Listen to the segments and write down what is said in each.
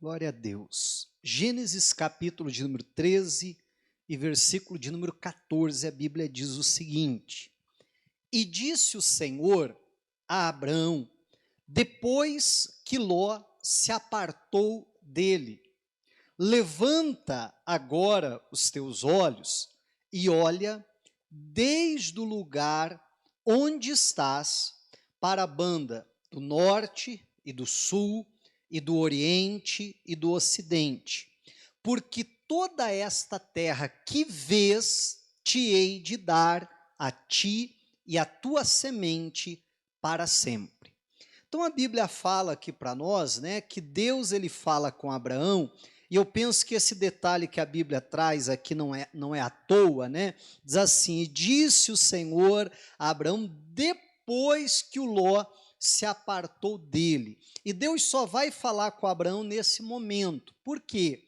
Glória a Deus. Gênesis capítulo de número 13 e versículo de número 14, a Bíblia diz o seguinte: E disse o Senhor a Abraão, depois que Ló se apartou dele: Levanta agora os teus olhos e olha desde o lugar onde estás para a banda do norte e do sul e do oriente e do ocidente, porque toda esta terra que vês te hei de dar a ti e a tua semente para sempre. Então a Bíblia fala aqui para nós, né, que Deus ele fala com Abraão, e eu penso que esse detalhe que a Bíblia traz aqui não é à toa, né? Diz assim: e disse o Senhor a Abraão depois que o Ló se apartou dele. E Deus só vai falar com Abraão nesse momento. Por quê?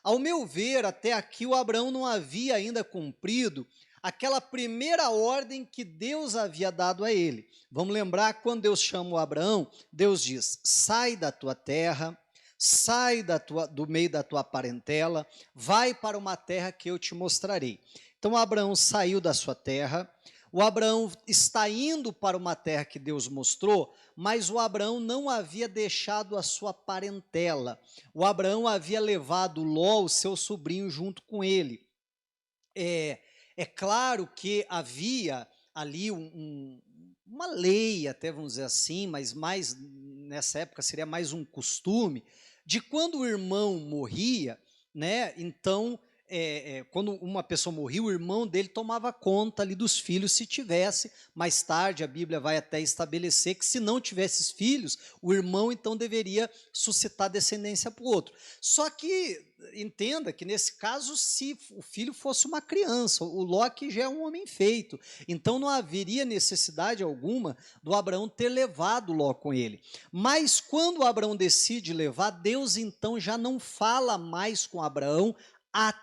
Ao meu ver, até aqui o Abraão não havia ainda cumprido aquela primeira ordem que Deus havia dado a ele. Vamos lembrar, quando Deus chama o Abraão, Deus diz: sai da tua terra, sai do meio da tua parentela, vai para uma terra que eu te mostrarei. Então Abraão saiu da sua terra. O Abraão está indo para uma terra que Deus mostrou, mas o Abraão não havia deixado a sua parentela. O Abraão havia levado Ló, o seu sobrinho, junto com ele. É claro que havia ali uma lei, até vamos dizer assim, mas mais nessa época seria mais um costume, de quando o irmão morria, né? Então, quando uma pessoa morria, o irmão dele tomava conta ali dos filhos, se tivesse. Mais tarde, a Bíblia vai até estabelecer que se não tivesse filhos, o irmão então deveria suscitar descendência para o outro. Só que entenda que nesse caso, se o filho fosse uma criança, o Ló já é um homem feito, então não haveria necessidade alguma do Abraão ter levado Ló com ele. Mas quando Abraão decide levar, Deus então já não fala mais com Abraão até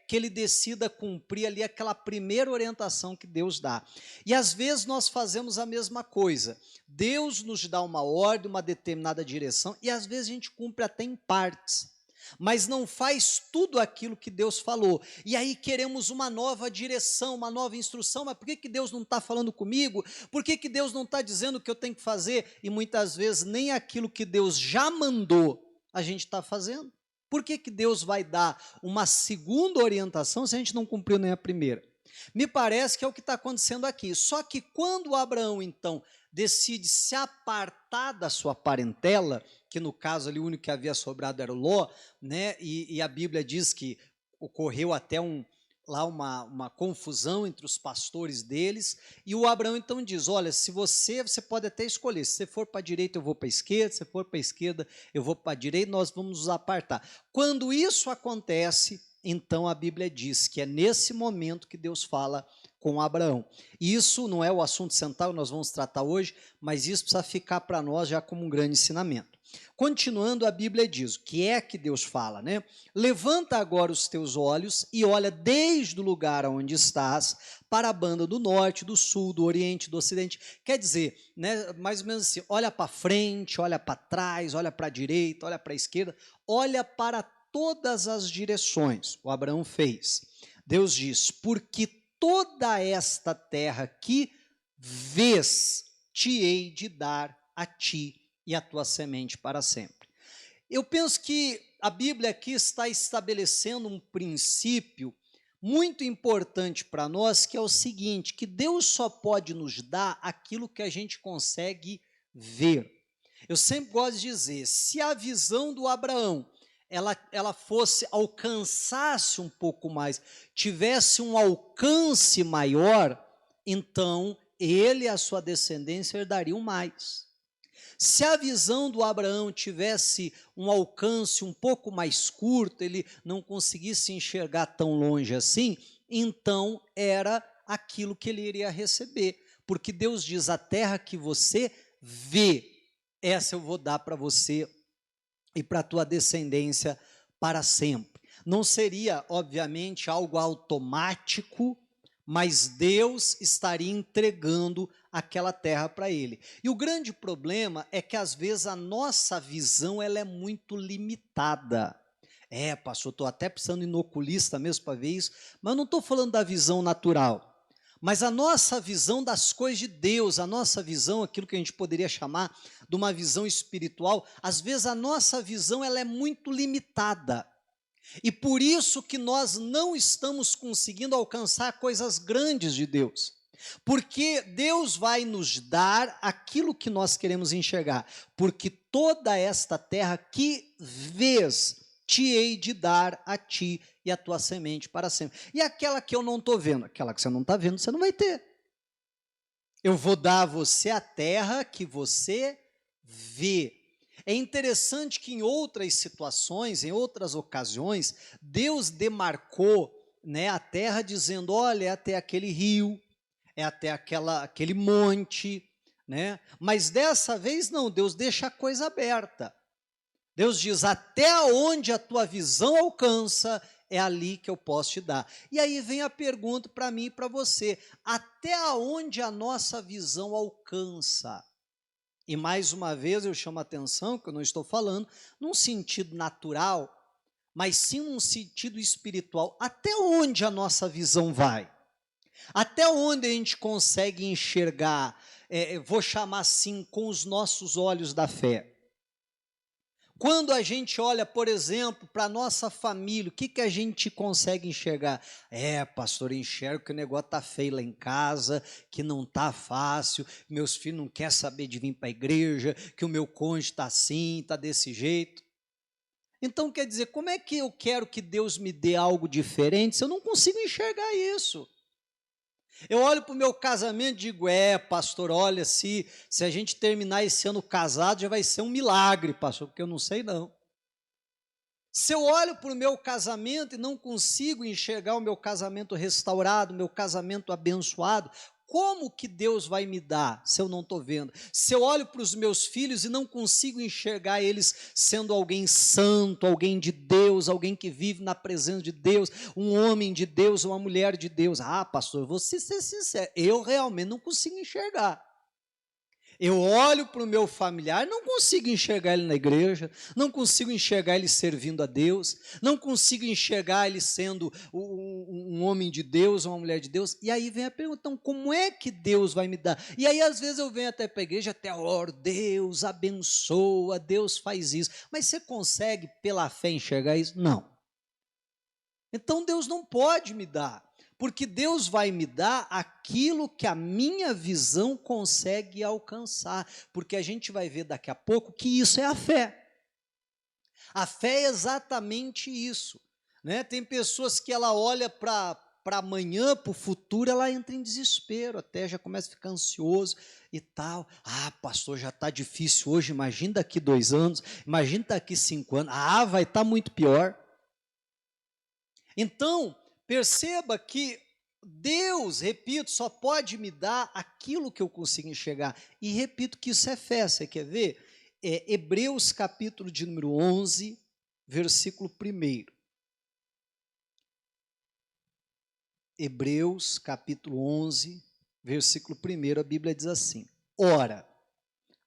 que ele decida cumprir ali aquela primeira orientação que Deus dá. E às vezes nós fazemos a mesma coisa. Deus nos dá uma ordem, uma determinada direção, e às vezes a gente cumpre até em partes, mas não faz tudo aquilo que Deus falou. E aí queremos uma nova direção, uma nova instrução. Mas por que Deus não está falando comigo? Por que Deus não está dizendo o que eu tenho que fazer? E muitas vezes nem aquilo que Deus já mandou a gente está fazendo. Por que Deus vai dar uma segunda orientação se a gente não cumpriu nem a primeira? Me parece que é o que está acontecendo aqui. Só que quando Abraão, então, decide se apartar da sua parentela, que no caso ali o único que havia sobrado era o Ló, né? E a Bíblia diz que ocorreu até uma confusão entre os pastores deles, e o Abraão então diz: olha, se você pode até escolher, se você for para a direita eu vou para a esquerda, se você for para a esquerda eu vou para a direita, nós vamos nos apartar. Quando isso acontece, então a Bíblia diz que é nesse momento que Deus fala com Abraão. Isso não é o assunto central que nós vamos tratar hoje, mas isso precisa ficar para nós já como um grande ensinamento. Continuando, a Bíblia diz, o que é que Deus fala, né? Levanta agora os teus olhos e olha desde o lugar onde estás para a banda do norte, do sul, do oriente, do ocidente. Quer dizer, né, mais ou menos assim, olha para frente, olha para trás, olha para a direita, olha para a esquerda, olha para todas as direções. O Abraão fez. Deus diz: porque toda esta terra que vês, te hei de dar a ti e a tua semente para sempre. Eu penso que a Bíblia aqui está estabelecendo um princípio muito importante para nós, que é o seguinte: que Deus só pode nos dar aquilo que a gente consegue ver. Eu sempre gosto de dizer, se a visão do Abraão ela alcançasse um pouco mais, tivesse um alcance maior, então ele e a sua descendência herdariam mais. Se a visão do Abraão tivesse um alcance um pouco mais curto, ele não conseguisse enxergar tão longe assim, então era aquilo que ele iria receber. Porque Deus diz: a terra que você vê, essa eu vou dar para você e para a tua descendência para sempre. Não seria, obviamente, algo automático, mas Deus estaria entregando aquela terra para ele. E o grande problema é que às vezes a nossa visão ela é muito limitada. Pastor, estou até precisando ir no oculista mesmo para ver isso, mas eu não estou falando da visão natural. Mas a nossa visão das coisas de Deus, a nossa visão, aquilo que a gente poderia chamar de uma visão espiritual, às vezes a nossa visão ela é muito limitada. E por isso que nós não estamos conseguindo alcançar coisas grandes de Deus. Porque Deus vai nos dar aquilo que nós queremos enxergar. Porque toda esta terra que vês, te hei de dar a ti e a tua semente para sempre. E aquela que eu não estou vendo, aquela que você não está vendo, você não vai ter. Eu vou dar a você a terra que você vê. É interessante que em outras situações, em outras ocasiões, Deus demarcou, né, a terra dizendo, olha, é até aquele rio, é até aquele monte, né? Mas dessa vez não, Deus deixa a coisa aberta. Deus diz, até onde a tua visão alcança, é ali que eu posso te dar. E aí vem a pergunta para mim e para você, até onde a nossa visão alcança? E mais uma vez eu chamo a atenção, que eu não estou falando num sentido natural, mas sim num sentido espiritual. Até onde a nossa visão vai? Até onde a gente consegue enxergar, vou chamar assim, com os nossos olhos da fé? Quando a gente olha, por exemplo, para a nossa família, o que a gente consegue enxergar? Pastor, eu enxergo que o negócio está feio lá em casa, que não está fácil, meus filhos não querem saber de vir para a igreja, que o meu cônjuge está assim, está desse jeito. Então, quer dizer, como é que eu quero que Deus me dê algo diferente se eu não consigo enxergar isso? Eu olho para o meu casamento e digo, pastor, olha, se a gente terminar esse ano casado, já vai ser um milagre, pastor, porque eu não sei não. Se eu olho para o meu casamento e não consigo enxergar o meu casamento restaurado, o meu casamento abençoado, como que Deus vai me dar se eu não estou vendo? Se eu olho para os meus filhos e não consigo enxergar eles sendo alguém santo, alguém de Deus, alguém que vive na presença de Deus, um homem de Deus, uma mulher de Deus. Pastor, vou ser sincero, eu realmente não consigo enxergar. Eu olho para o meu familiar, não consigo enxergar ele na igreja, não consigo enxergar ele servindo a Deus, não consigo enxergar ele sendo um homem de Deus, uma mulher de Deus. E aí vem a pergunta, então, como é que Deus vai me dar? E aí às vezes eu venho até para a igreja, até oro, Deus abençoa, Deus faz isso. Mas você consegue pela fé enxergar isso? Não. Então Deus não pode me dar. Porque Deus vai me dar aquilo que a minha visão consegue alcançar. Porque a gente vai ver daqui a pouco que isso é a fé. A fé é exatamente isso. Né? Tem pessoas que ela olha para amanhã, para o futuro, ela entra em desespero, até já começa a ficar ansioso e tal. Pastor, já está difícil hoje, imagina daqui 2 anos, imagina daqui 5 anos. Vai estar muito pior. Então, perceba que Deus, repito, só pode me dar aquilo que eu consigo enxergar. E repito que isso é fé, você quer ver? Hebreus capítulo de número 11, versículo 1. Hebreus capítulo 11, versículo 1, a Bíblia diz assim, ora,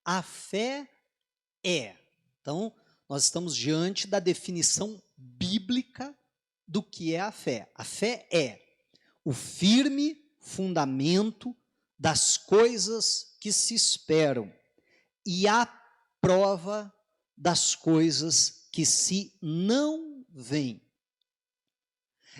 a fé é. Então, nós estamos diante da definição bíblica do que é a fé. A fé é o firme fundamento das coisas que se esperam e a prova das coisas que se não veem.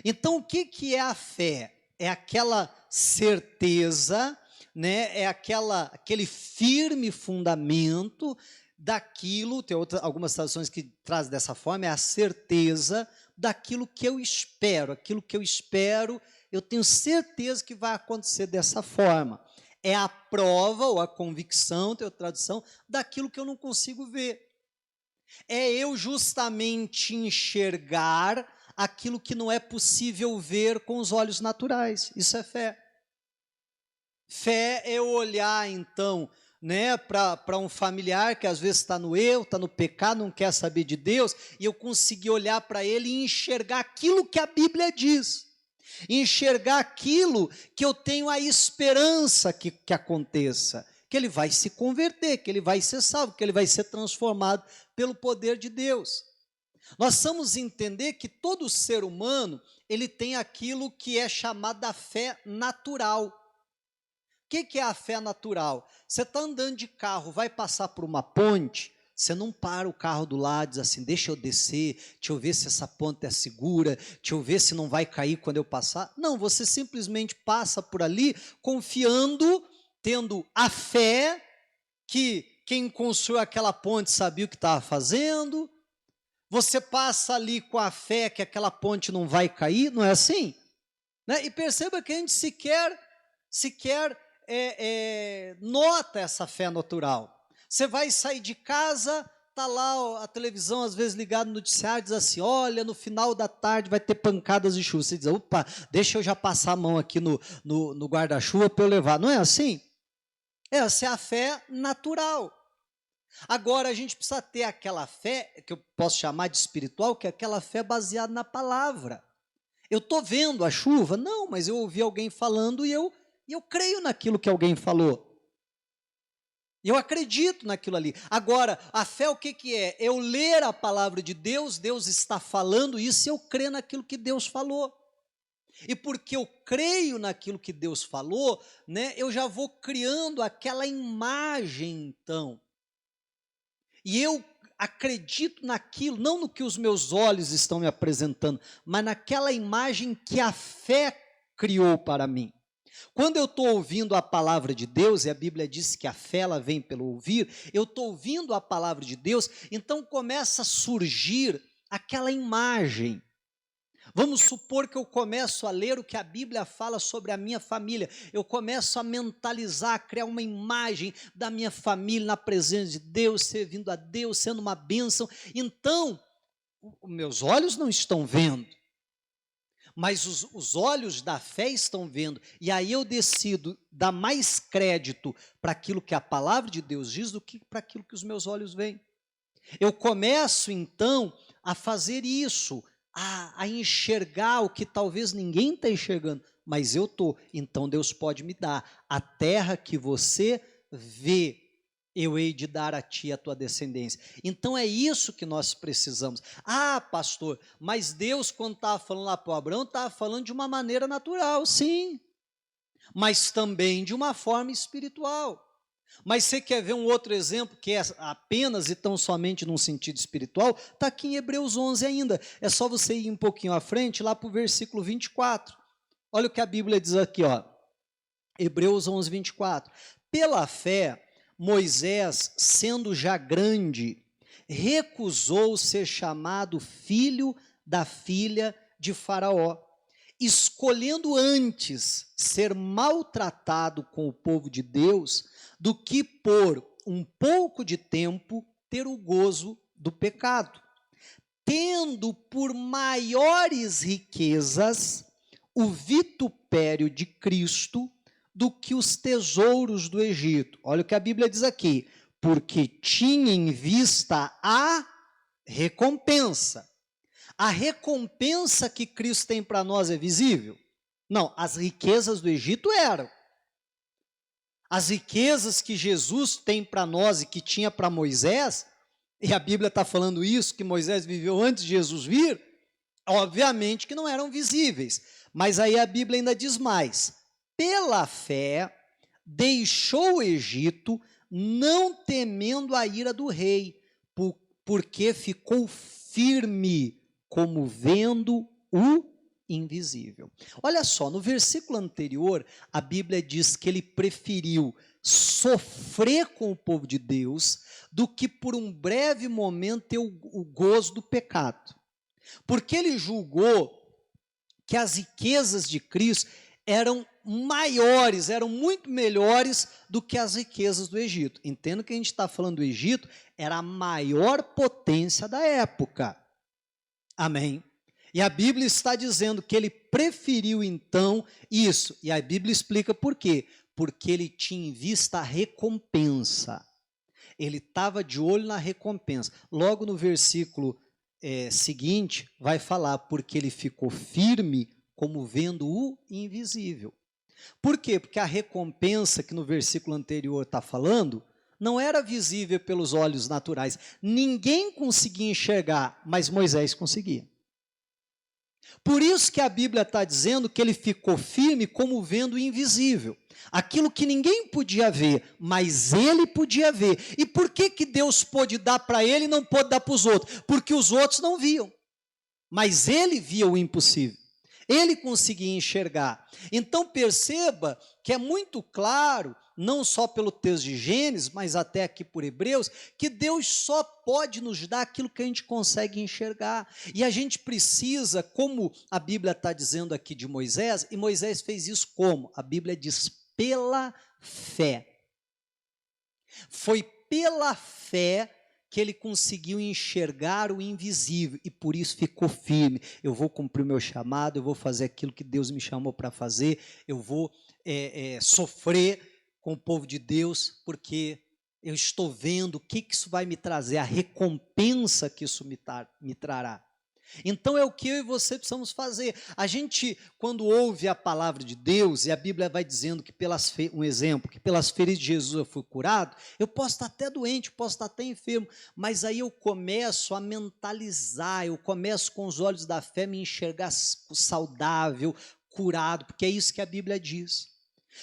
Então, o que é a fé? É aquela certeza, né? É aquele firme fundamento daquilo, tem algumas traduções que trazem dessa forma, é a certeza daquilo que eu espero. Aquilo que eu espero, eu tenho certeza que vai acontecer dessa forma. É a prova ou a convicção, tem outra tradução, daquilo que eu não consigo ver. É eu justamente enxergar aquilo que não é possível ver com os olhos naturais. Isso é fé. Fé é eu olhar, então, né, para um familiar que às vezes está no erro, está no pecado, não quer saber de Deus, e eu conseguir olhar para ele e enxergar aquilo que a Bíblia diz. enxergar aquilo que eu tenho a esperança que aconteça, que ele vai se converter, que ele vai ser salvo, que ele vai ser transformado pelo poder de Deus. Nós precisamos entender que todo ser humano, ele tem aquilo que é chamado da fé natural. O que é a fé natural? Você está andando de carro, vai passar por uma ponte, você não para o carro do lado e diz assim, deixa eu descer, deixa eu ver se essa ponte é segura, deixa eu ver se não vai cair quando eu passar. Não, você simplesmente passa por ali, confiando, tendo a fé que quem construiu aquela ponte sabia o que estava fazendo. Você passa ali com a fé que aquela ponte não vai cair, não é assim? Né? E perceba que a gente sequer nota essa fé natural. Você vai sair de casa, está lá a televisão às vezes ligada no noticiário, diz assim, olha, no final da tarde vai ter pancadas de chuva. Você diz, opa, deixa eu já passar a mão aqui no guarda-chuva para eu levar. Não é assim? Essa é a fé natural. Agora, a gente precisa ter aquela fé, que eu posso chamar de espiritual, que é aquela fé baseada na palavra. Eu estou vendo a chuva? Não, mas eu ouvi alguém falando e eu creio naquilo que alguém falou. Eu acredito naquilo ali. Agora, a fé o que é? Eu ler a palavra de Deus, Deus está falando isso e eu creio naquilo que Deus falou. E porque eu creio naquilo que Deus falou, né, eu já vou criando aquela imagem, então. E eu acredito naquilo, não no que os meus olhos estão me apresentando, mas naquela imagem que a fé criou para mim. Quando eu estou ouvindo a palavra de Deus, e a Bíblia diz que a fé ela vem pelo ouvir, eu estou ouvindo a palavra de Deus, então começa a surgir aquela imagem. Vamos supor que eu começo a ler o que a Bíblia fala sobre a minha família. Eu começo a mentalizar, a criar uma imagem da minha família na presença de Deus, servindo a Deus, sendo uma bênção. Então, meus olhos não estão vendo, mas os olhos da fé estão vendo. E aí eu decido dar mais crédito para aquilo que a palavra de Deus diz do que para aquilo que os meus olhos veem. Eu começo, então, a fazer isso, a enxergar o que talvez ninguém está enxergando, mas eu estou. Então Deus pode me dar a terra que você vê, eu hei de dar a ti a tua descendência. Então é isso que nós precisamos. Ah, pastor, mas Deus, quando estava falando lá para o Abraão, estava falando de uma maneira natural, sim, mas também de uma forma espiritual. Mas você quer ver um outro exemplo que é apenas e tão somente num sentido espiritual? Está aqui em Hebreus 11 ainda. É só você ir um pouquinho à frente, lá para o versículo 24. Olha o que a Bíblia diz aqui, ó. Hebreus 11, 24. Pela fé, Moisés, sendo já grande, recusou ser chamado filho da filha de Faraó, escolhendo antes ser maltratado com o povo de Deus, do que por um pouco de tempo ter o gozo do pecado, tendo por maiores riquezas o vitupério de Cristo do que os tesouros do Egito. Olha o que a Bíblia diz aqui, porque tinha em vista a recompensa. A recompensa que Cristo tem para nós é visível? Não, as riquezas do Egito eram. As riquezas que Jesus tem para nós e que tinha para Moisés, e a Bíblia está falando isso, que Moisés viveu antes de Jesus vir, obviamente que não eram visíveis. Mas aí a Bíblia ainda diz mais. Pela fé, deixou o Egito, não temendo a ira do rei, porque ficou firme, como vendo o invisível. Olha só, no versículo anterior, a Bíblia diz que ele preferiu sofrer com o povo de Deus do que por um breve momento ter o gozo do pecado. Porque ele julgou que as riquezas de Cristo eram maiores, eram muito melhores do que as riquezas do Egito. Entendo que a gente está falando do Egito, era a maior potência da época. Amém? E a Bíblia está dizendo que ele preferiu então isso. E a Bíblia explica por quê. Porque ele tinha em vista a recompensa. Ele estava de olho na recompensa. Logo no versículo seguinte, vai falar, porque ele ficou firme como vendo o invisível. Por quê? Porque a recompensa que no versículo anterior está falando não era visível pelos olhos naturais. Ninguém conseguia enxergar, mas Moisés conseguia. Por isso que a Bíblia está dizendo que ele ficou firme como vendo o invisível. Aquilo que ninguém podia ver, mas ele podia ver. E por que Deus pôde dar para ele e não pôde dar para os outros? Porque os outros não viam. Mas ele via o impossível. Ele conseguia enxergar. Então perceba que é muito claro, não só pelo texto de Gênesis, mas até aqui por Hebreus, que Deus só pode nos dar aquilo que a gente consegue enxergar. E a gente precisa, como a Bíblia está dizendo aqui de Moisés, e Moisés fez isso como? A Bíblia diz, pela fé. Foi pela fé que ele conseguiu enxergar o invisível e por isso ficou firme. Eu vou cumprir o meu chamado, eu vou fazer aquilo que Deus me chamou para fazer, eu vou sofrer com o povo de Deus, porque eu estou vendo o que isso vai me trazer, a recompensa que isso me trará. Então é o que eu e você precisamos fazer. A gente, quando ouve a palavra de Deus, e a Bíblia vai dizendo que um exemplo, que pelas feridas de Jesus eu fui curado, eu posso estar até doente, posso estar até enfermo, mas aí eu começo a mentalizar, eu começo com os olhos da fé me enxergar saudável, curado, porque é isso que a Bíblia diz.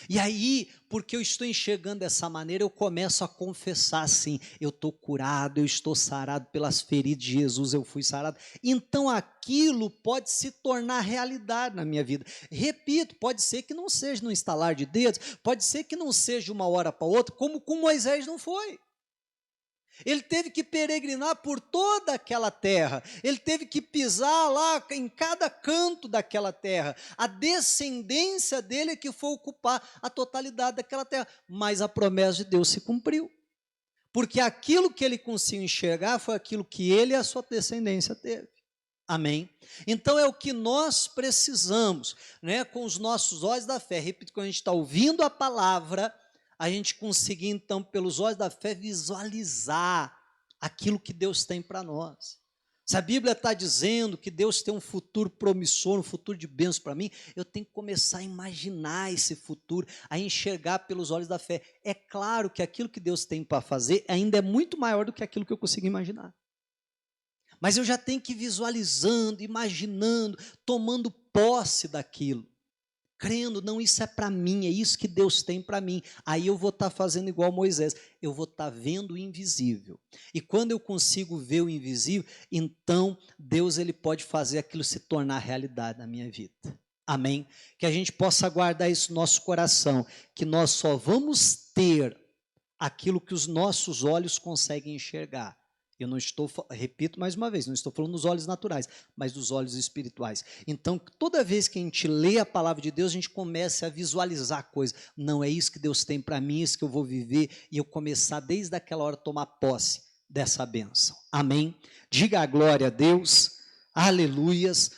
E aí, porque eu estou enxergando dessa maneira, eu começo a confessar assim, eu estou curado, eu estou sarado pelas feridas de Jesus, eu fui sarado. Então aquilo pode se tornar realidade na minha vida. Repito, pode ser que não seja no estalar de dedos, pode ser que não seja de uma hora para outra, como com Moisés não foi. Ele teve que peregrinar por toda aquela terra, ele teve que pisar lá em cada canto daquela terra, a descendência dele é que foi ocupar a totalidade daquela terra, mas a promessa de Deus se cumpriu, porque aquilo que ele conseguiu enxergar foi aquilo que ele e a sua descendência teve. Amém? Então é o que nós precisamos, né, com os nossos olhos da fé. Repito, quando a gente está ouvindo a palavra, a gente conseguir então pelos olhos da fé visualizar aquilo que Deus tem para nós. Se a Bíblia está dizendo que Deus tem um futuro promissor, um futuro de bênção para mim, eu tenho que começar a imaginar esse futuro, a enxergar pelos olhos da fé. É claro que aquilo que Deus tem para fazer ainda é muito maior do que aquilo que eu consigo imaginar. Mas eu já tenho que ir visualizando, imaginando, tomando posse daquilo. Crendo, não, isso é para mim, é isso que Deus tem para mim. Aí eu vou estar fazendo igual Moisés, eu vou estar vendo o invisível. E quando eu consigo ver o invisível, então Deus ele pode fazer aquilo se tornar realidade na minha vida. Amém? Que a gente possa guardar isso no nosso coração, que nós só vamos ter aquilo que os nossos olhos conseguem enxergar. Eu não estou, repito mais uma vez, não estou falando dos olhos naturais, mas dos olhos espirituais. Então, toda vez que a gente lê a palavra de Deus, a gente começa a visualizar coisas. Não, é isso que Deus tem para mim, é isso que eu vou viver, e eu começar desde aquela hora a tomar posse dessa bênção. Amém? Diga a glória a Deus, aleluias.